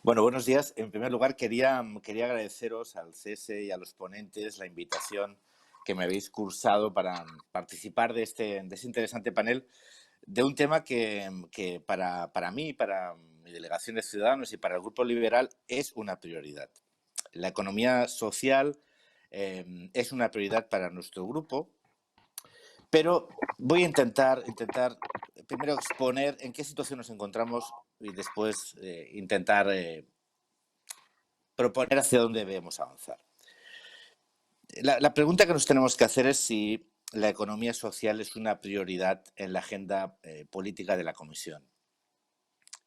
Bueno, buenos días. En primer lugar, quería agradeceros al CESE y a los ponentes la invitación que me habéis cursado para participar de este interesante panel de un tema que para mí, para mi delegación de Ciudadanos y para el Grupo Liberal es una prioridad. La economía social es una prioridad para nuestro grupo, pero voy a intentar primero exponer en qué situación nos encontramos y después intentar proponer hacia dónde debemos avanzar. La pregunta que nos tenemos que hacer es si la economía social es una prioridad en la agenda política de la Comisión.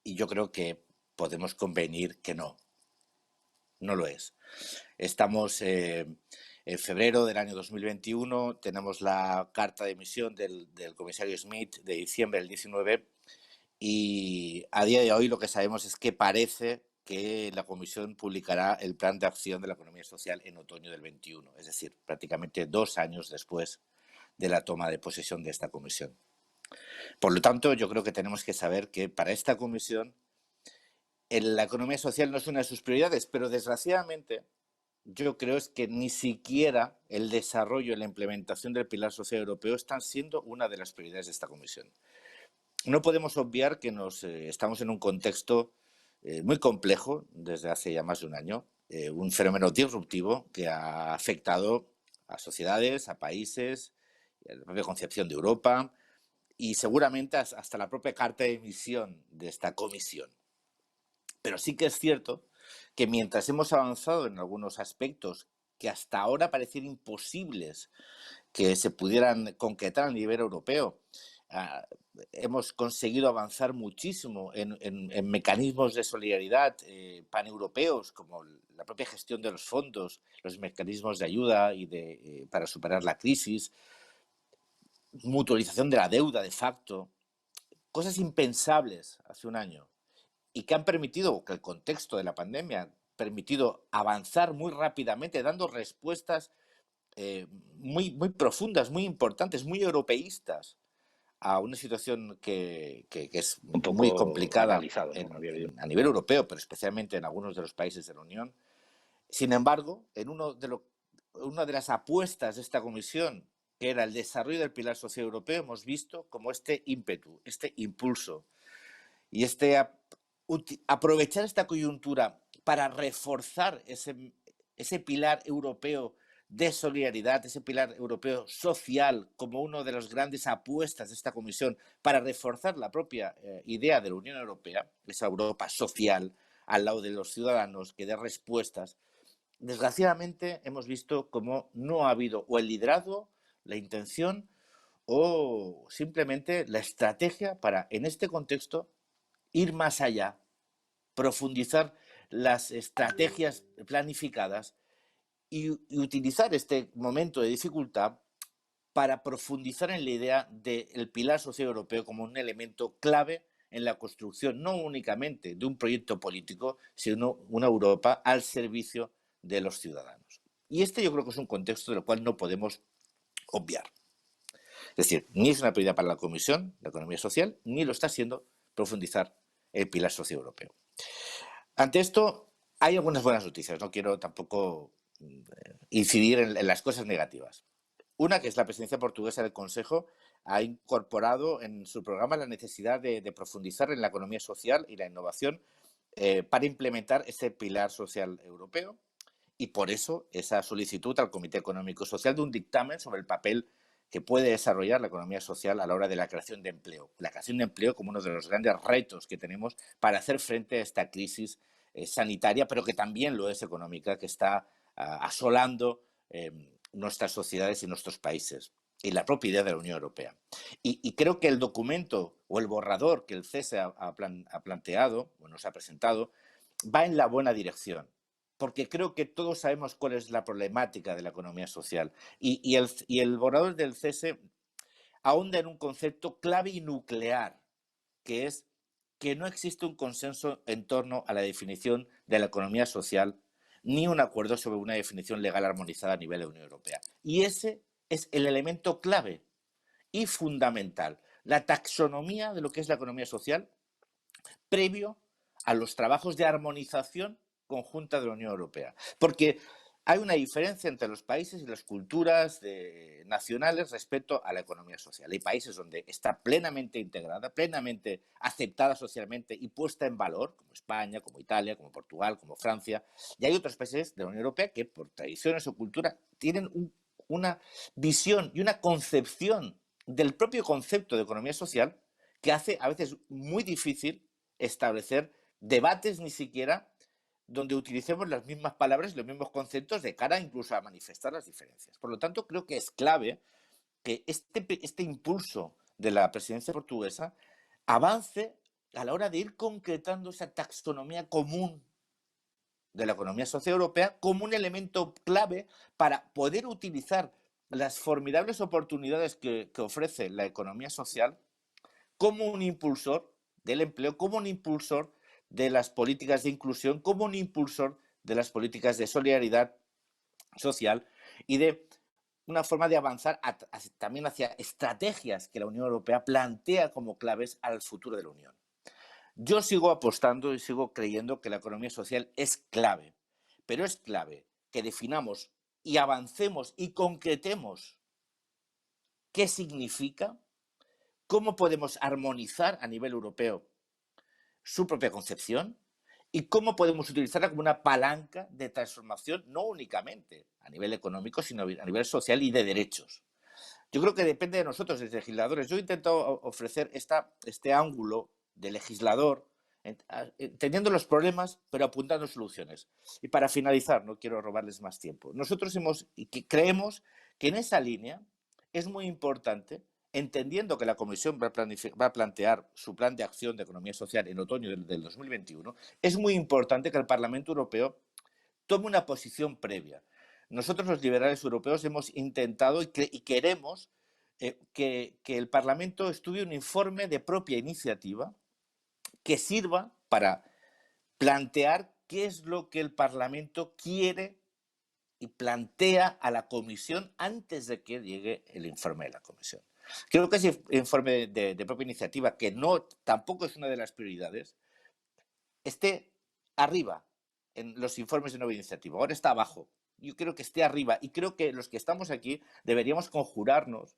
Y yo creo que podemos convenir que no, no lo es. Estamos en febrero del año 2021, tenemos la carta de emisión del comisario Schmidt de diciembre del 19 y a día de hoy lo que sabemos es que parece que la Comisión publicará el plan de acción de la economía social en otoño del 21, es decir, prácticamente 2 años después de la toma de posesión de esta Comisión. Por lo tanto, yo creo que tenemos que saber que para esta Comisión la economía social no es una de sus prioridades, pero desgraciadamente yo creo es que ni siquiera el desarrollo y la implementación del pilar social europeo están siendo una de las prioridades de esta Comisión. No podemos obviar que estamos en un contexto muy complejo desde hace ya más de un año, un fenómeno disruptivo que ha afectado a sociedades, a países, a la propia concepción de Europa y seguramente hasta la propia carta de emisión de esta comisión. Pero sí que es cierto que mientras hemos avanzado en algunos aspectos que hasta ahora parecían imposibles que se pudieran concretar a nivel europeo, uh, hemos conseguido avanzar muchísimo en mecanismos de solidaridad paneuropeos, como la propia gestión de los fondos, los mecanismos de ayuda para superar la crisis, mutualización de la deuda de facto, cosas impensables hace un año y que han permitido, que el contexto de la pandemia ha permitido avanzar muy rápidamente, dando respuestas muy profundas, muy importantes, muy europeístas a una situación que es un muy poco complicada analizado, ¿no? Había habido. a nivel europeo, pero especialmente en algunos de los países de la Unión. Sin embargo, una de las apuestas de esta comisión, que era el desarrollo del pilar social europeo, hemos visto como este ímpetu, este impulso y aprovechar esta coyuntura para reforzar ese pilar europeo de solidaridad, ese pilar europeo social, como una de las grandes apuestas de esta Comisión para reforzar la propia idea de la Unión Europea, esa Europa social al lado de los ciudadanos que dé respuestas. Desgraciadamente hemos visto cómo no ha habido o el liderazgo, la intención o simplemente la estrategia para, en este contexto, ir más allá, profundizar las estrategias planificadas y utilizar este momento de dificultad para profundizar en la idea del pilar social europeo como un elemento clave en la construcción no únicamente de un proyecto político, sino una Europa al servicio de los ciudadanos. Y este yo creo que es un contexto del cual no podemos obviar. Es decir, ni es una prioridad para la Comisión de Economía Social, ni lo está siendo profundizar el pilar social europeo. Ante esto, hay algunas buenas noticias. No quiero tampoco incidir en las cosas negativas. Una, que es la presidencia portuguesa del Consejo, ha incorporado en su programa la necesidad de profundizar en la economía social y la innovación para implementar ese pilar social europeo y por eso esa solicitud al Comité Económico y Social de un dictamen sobre el papel que puede desarrollar la economía social a la hora de la creación de empleo. La creación de empleo como uno de los grandes retos que tenemos para hacer frente a esta crisis sanitaria, pero que también lo es económica, que está asolando nuestras sociedades y nuestros países y la propia idea de la Unión Europea. Y creo que el documento o el borrador que el CESE ha planteado o nos ha presentado va en la buena dirección, porque creo que todos sabemos cuál es la problemática de la economía social. Y el borrador del CESE ahonda en un concepto clave y nuclear, que es que no existe un consenso en torno a la definición de la economía social ni un acuerdo sobre una definición legal armonizada a nivel de la Unión Europea. Y ese es el elemento clave y fundamental, la taxonomía de lo que es la economía social previo a los trabajos de armonización conjunta de la Unión Europea. Porque hay una diferencia entre los países y las culturas nacionales respecto a la economía social. Hay países donde está plenamente integrada, plenamente aceptada socialmente y puesta en valor, como España, como Italia, como Portugal, como Francia. Y hay otros países de la Unión Europea que, por tradiciones o cultura, tienen una visión y una concepción del propio concepto de economía social que hace a veces muy difícil establecer debates ni siquiera donde utilicemos las mismas palabras y los mismos conceptos de cara incluso a manifestar las diferencias. Por lo tanto, creo que es clave que este impulso de la presidencia portuguesa avance a la hora de ir concretando esa taxonomía común de la economía social europea como un elemento clave para poder utilizar las formidables oportunidades que ofrece la economía social como un impulsor del empleo, como un impulsor de las políticas de inclusión, como un impulsor de las políticas de solidaridad social y de una forma de avanzar también hacia estrategias que la Unión Europea plantea como claves al futuro de la Unión. Yo sigo apostando y sigo creyendo que la economía social es clave, pero es clave que definamos y avancemos y concretemos qué significa, cómo podemos armonizar a nivel europeo su propia concepción y cómo podemos utilizarla como una palanca de transformación, no únicamente a nivel económico, sino a nivel social y de derechos. Yo creo que depende de nosotros, los legisladores. Yo intento ofrecer este ángulo de legislador, entendiendo los problemas, pero apuntando soluciones. Y para finalizar, no quiero robarles más tiempo. Nosotros creemos que en esa línea es muy importante, entendiendo que la Comisión va a plantear su plan de acción de economía social en otoño del 2021, es muy importante que el Parlamento Europeo tome una posición previa. Nosotros los liberales europeos hemos intentado y queremos que el Parlamento estudie un informe de propia iniciativa que sirva para plantear qué es lo que el Parlamento quiere y plantea a la Comisión antes de que llegue el informe de la Comisión. Creo que ese informe de propia iniciativa, que tampoco es una de las prioridades, esté arriba en los informes de nueva iniciativa. Ahora está abajo. Yo creo que esté arriba y creo que los que estamos aquí deberíamos conjurarnos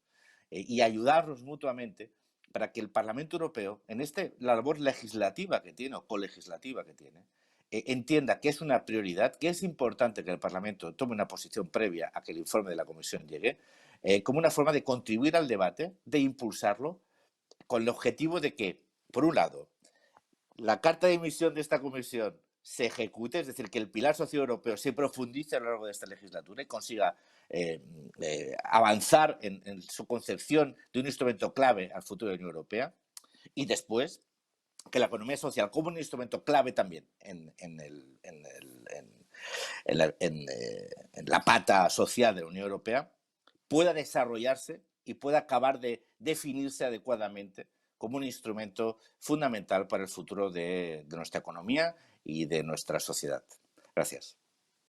y ayudarnos mutuamente para que el Parlamento Europeo, en la labor legislativa que tiene o colegislativa que tiene, entienda que es una prioridad, que es importante que el Parlamento tome una posición previa a que el informe de la Comisión llegue, como una forma de contribuir al debate, de impulsarlo, con el objetivo de que, por un lado, la carta de misión de esta comisión se ejecute, es decir, que el pilar socioeuropeo se profundice a lo largo de esta legislatura y consiga avanzar en su concepción de un instrumento clave al futuro de la Unión Europea, y después que la economía social como un instrumento clave también en la pata social de la Unión Europea pueda desarrollarse y pueda acabar de definirse adecuadamente como un instrumento fundamental para el futuro de nuestra economía y de nuestra sociedad. Gracias.